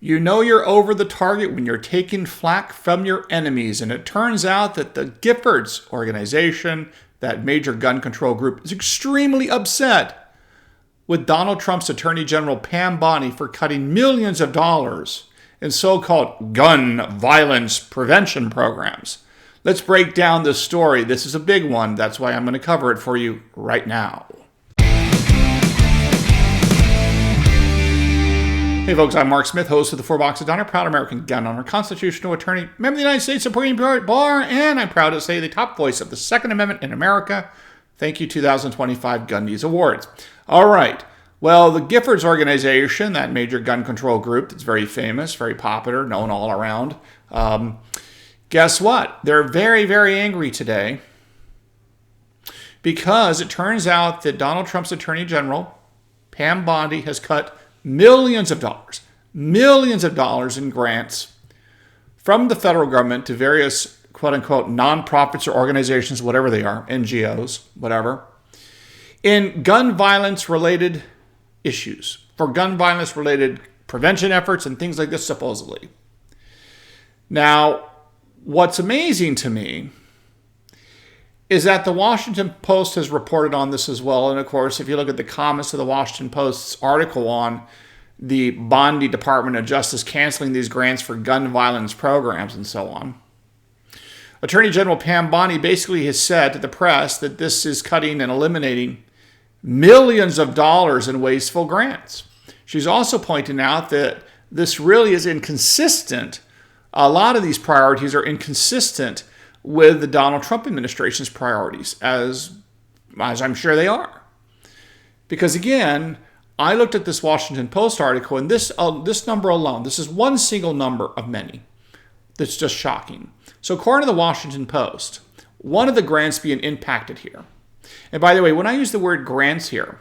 You know you're over the target when you're taking flack from your enemies. And it turns out that the Giffords organization, that major gun control group, is extremely upset with Donald Trump's Attorney General Pam Bondi for cutting millions of dollars in so-called gun violence prevention programs. Let's break down this story. This is a big one. That's why I'm going to cover it for you right now. Hey folks, I'm Mark Smith, host of the 4 Boxes Donner, proud American gun owner, constitutional attorney, member of the United States Supreme Court Bar, and I'm proud to say the top voice of the Second Amendment in America. Thank you, 2025 Gundies Awards. All right. Well, the Giffords organization, that major gun control group that's very famous, very popular, known all around, guess what? They're very, very angry today because it turns out that Donald Trump's Attorney General, Pam Bondi, has cut millions of dollars in grants from the federal government to various quote-unquote nonprofits or organizations, whatever they are, NGOs, whatever, in gun violence-related issues, for gun violence-related prevention efforts and things like this, supposedly. Now, what's amazing to me is that the Washington Post has reported on this as well. And of course, if you look at the comments of the Washington Post's article on the Bondi Department of Justice canceling these grants for gun violence programs and so on, Attorney General Pam Bondi basically has said to the press that this is cutting and eliminating millions of dollars in wasteful grants. She's also pointing out that this really is inconsistent. A lot of these priorities are inconsistent with the Donald Trump administration's priorities, as I'm sure they are. Because again, I looked at this Washington Post article, and this number alone, this is one single number of many, that's just shocking. So according to the Washington Post, one of the grants being impacted here, and by the way, when I use the word grants here,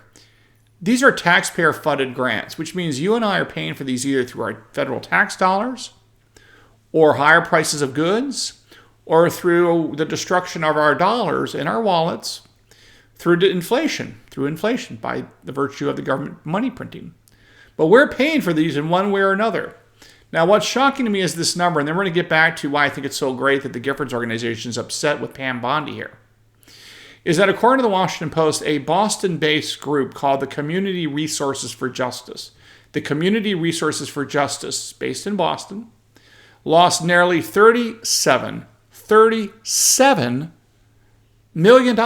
these are taxpayer-funded grants, which means you and I are paying for these either through our federal tax dollars, or higher prices of goods, or through the destruction of our dollars in our wallets through inflation by the virtue of the government money printing. But we're paying for these in one way or another. Now, what's shocking to me is this number, and then we're going to get back to why I think it's so great that the Giffords organization is upset with Pam Bondi here, is that according to the Washington Post, a Boston-based group called the Community Resources for Justice, the Community Resources for Justice, based in Boston, lost nearly $37 million,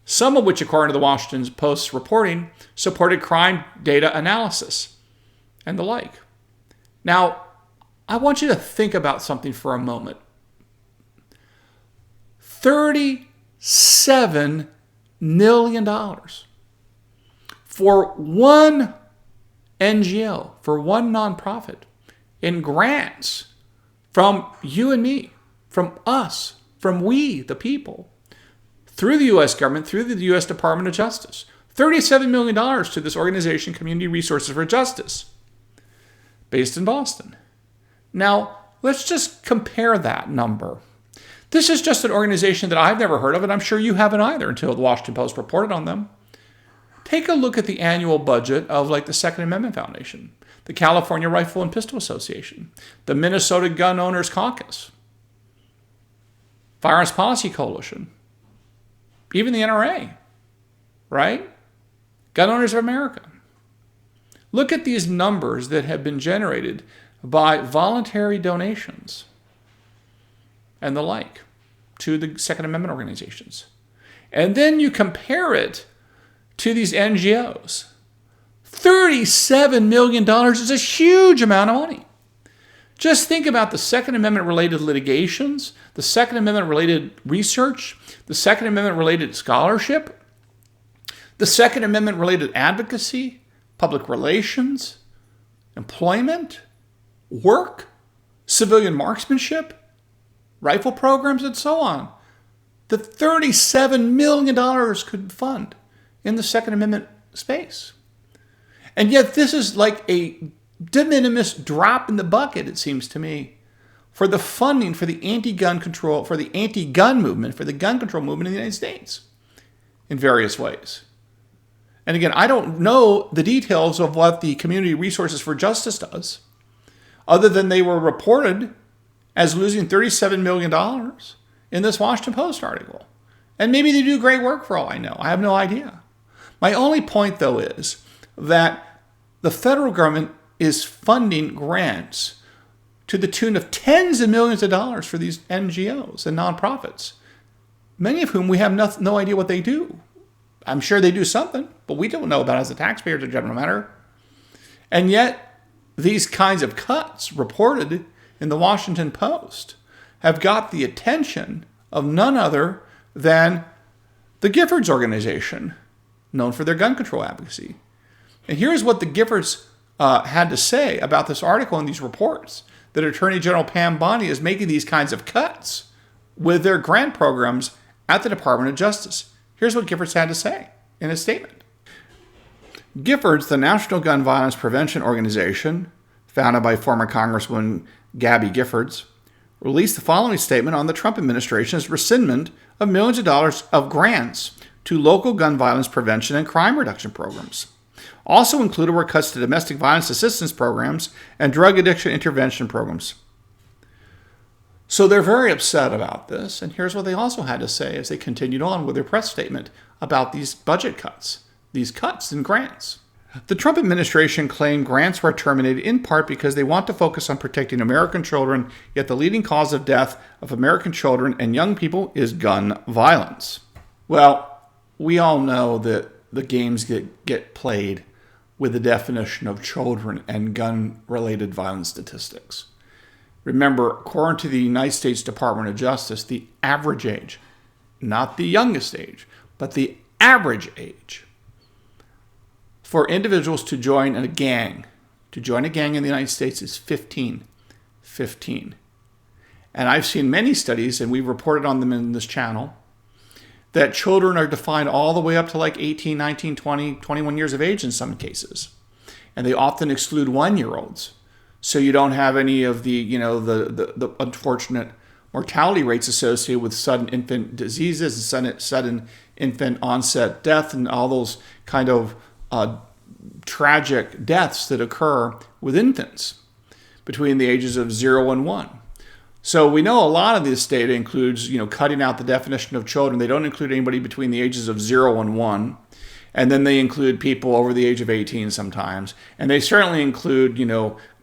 some of which, according to the Washington Post's reporting, supported crime data analysis and the like. Now, I want you to think about something for a moment. $37 million for one NGO, for one nonprofit, in grants from you and me, from us, from we, the people, through the U.S. government, through the U.S. Department of Justice. $37 million to this organization, Community Resources for Justice, based in Boston. Now, let's just compare that number. This is just an organization that I've never heard of, and I'm sure you haven't either until the Washington Post reported on them. Take a look at the annual budget of like the Second Amendment Foundation, the California Rifle and Pistol Association, the Minnesota Gun Owners Caucus, Firearms Policy Coalition, even the NRA, right? Gun Owners of America. Look at these numbers that have been generated by voluntary donations and the like to the Second Amendment organizations. And then you compare it to these NGOs. $37 million is a huge amount of money. Just think about the Second Amendment-related litigations, the Second Amendment-related research, the Second Amendment-related scholarship, the Second Amendment-related advocacy, public relations, employment, work, civilian marksmanship, rifle programs, and so on. The $37 million could fund in the Second Amendment space. And yet this is like a de minimis drop in the bucket, it seems to me, for the funding for the anti-gun control, for the anti-gun movement, for the gun control movement in the United States in various ways. And again, I don't know the details of what the Community Resources for Justice does, other than they were reported as losing $37 million in this Washington Post article. And maybe they do great work for all I know. I have no idea. My only point, though, is that the federal government is funding grants to the tune of tens of millions of dollars for these NGOs and nonprofits, many of whom we have no idea what they do. I'm sure they do something, but we don't know about it as a taxpayer, as a general matter. And yet, these kinds of cuts reported in the Washington Post have got the attention of none other than the Giffords organization, known for their gun control advocacy. And here's what the Giffords had to say about this article and these reports, that Attorney General Pam Bondi is making these kinds of cuts with their grant programs at the Department of Justice. Here's what Giffords had to say in a statement. Giffords, the National Gun Violence Prevention Organization, founded by former Congresswoman Gabby Giffords, released the following statement on the Trump administration's rescindment of millions of dollars of grants to local gun violence prevention and crime reduction programs. Also included were cuts to domestic violence assistance programs and drug addiction intervention programs. So they're very upset about this, and here's what they also had to say as they continued on with their press statement about these budget cuts, these cuts in grants. The Trump administration claimed grants were terminated in part because they want to focus on protecting American children, yet the leading cause of death of American children and young people is gun violence. Well, we all know that the games get played with the definition of children and gun-related violence statistics. Remember, according to the United States Department of Justice, the average age, not the youngest age, but the average age for individuals to join a gang in the United States is 15. 15. And I've seen many studies, and we've reported on them in this channel, that children are defined all the way up to like 18, 19, 20, 21 years of age in some cases. And they often exclude 1-year-olds. So you don't have any of the unfortunate mortality rates associated with sudden infant diseases and sudden infant onset death and all those kind of tragic deaths that occur with infants between the ages of 0 and 1. So we know a lot of this data includes, cutting out the definition of children. They don't include anybody between the ages of 0 and 1. And then they include people over the age of 18 sometimes. And they certainly include,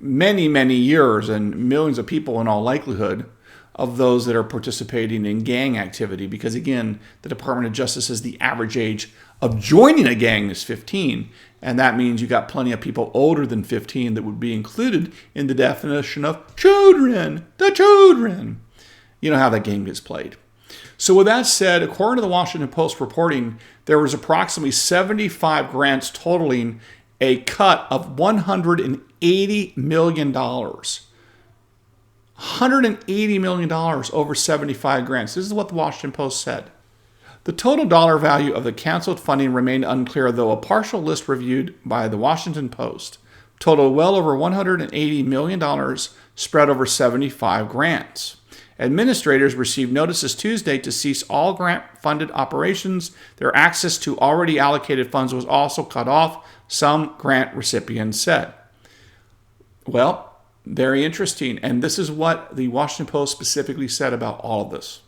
many, many years and millions of people in all likelihood of those that are participating in gang activity. Because again, the Department of Justice says the average age of joining a gang is 15. And that means you got plenty of people older than 15 that would be included in the definition of children, the children. You know how that game gets played. So with that said, according to the Washington Post reporting, there was approximately 75 grants totaling a cut of $180 million. $180 million over 75 grants. This is what the Washington Post said. The total dollar value of the canceled funding remained unclear, though a partial list reviewed by the Washington Post totaled well over $180 million spread over 75 grants. Administrators received notices Tuesday to cease all grant-funded operations. Their access to already allocated funds was also cut off, some grant recipients said. Well, very interesting. And this is what the Washington Post specifically said about all of this.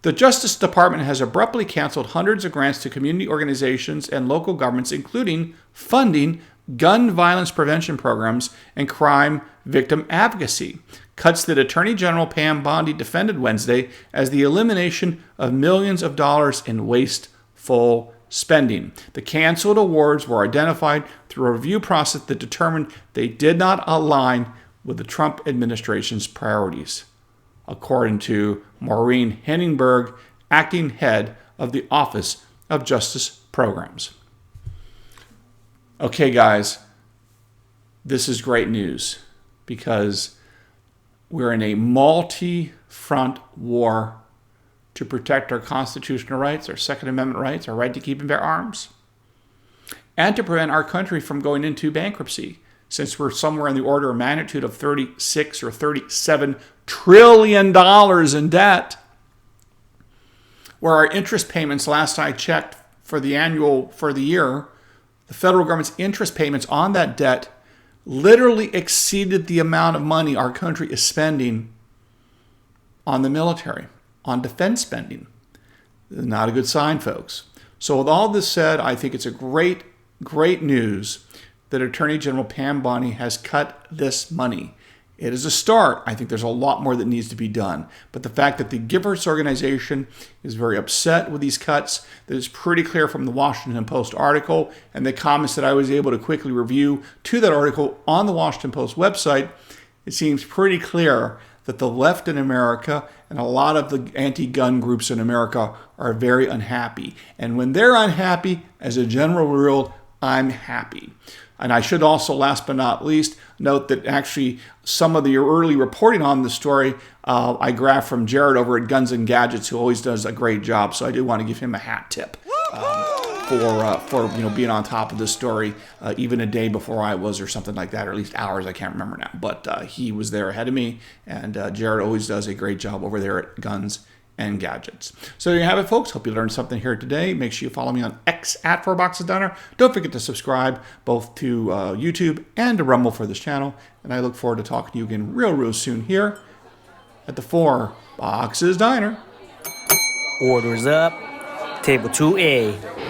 The Justice Department has abruptly canceled hundreds of grants to community organizations and local governments, including funding gun violence prevention programs and crime victim advocacy. Cuts that Attorney General Pam Bondi defended Wednesday as the elimination of millions of dollars in wasteful spending. The canceled awards were identified through a review process that determined they did not align with the Trump administration's priorities, according to Maureen Henningberg, acting head of the Office of Justice Programs. Okay, guys, this is great news because we're in a multi-front war to protect our constitutional rights, our Second Amendment rights, our right to keep and bear arms, and to prevent our country from going into bankruptcy, since we're somewhere in the order of magnitude of 36 or $37 trillion in debt, where our interest payments, last I checked, for the year, the federal government's interest payments on that debt literally exceeded the amount of money our country is spending on the military, on defense spending. Not a good sign, folks. So with all this said, I think it's a great news that Attorney General Pam Bondi has cut this money. It is a start. I think there's a lot more that needs to be done. But the fact that the Giffords organization is very upset with these cuts, that is pretty clear from the Washington Post article and the comments that I was able to quickly review to that article on the Washington Post website, it seems pretty clear that the left in America and a lot of the anti-gun groups in America are very unhappy. And when they're unhappy, as a general rule, I'm happy. And I should also, last but not least, note that actually some of the early reporting on the story I grabbed from Jared over at Guns and Gadgets, who always does a great job. So I do want to give him a hat tip for being on top of this story, even a day before I was, or something like that, or at least hours. I can't remember now. But he was there ahead of me, and Jared always does a great job over there at Guns and Gadgets. So there you have it, folks. Hope you learned something here today. Make sure you follow me on X at 4Boxes Diner. Don't forget to subscribe both to YouTube and to Rumble for this channel. And I look forward to talking to you again real soon here at the 4 Boxes Diner. Orders up. Table 2A.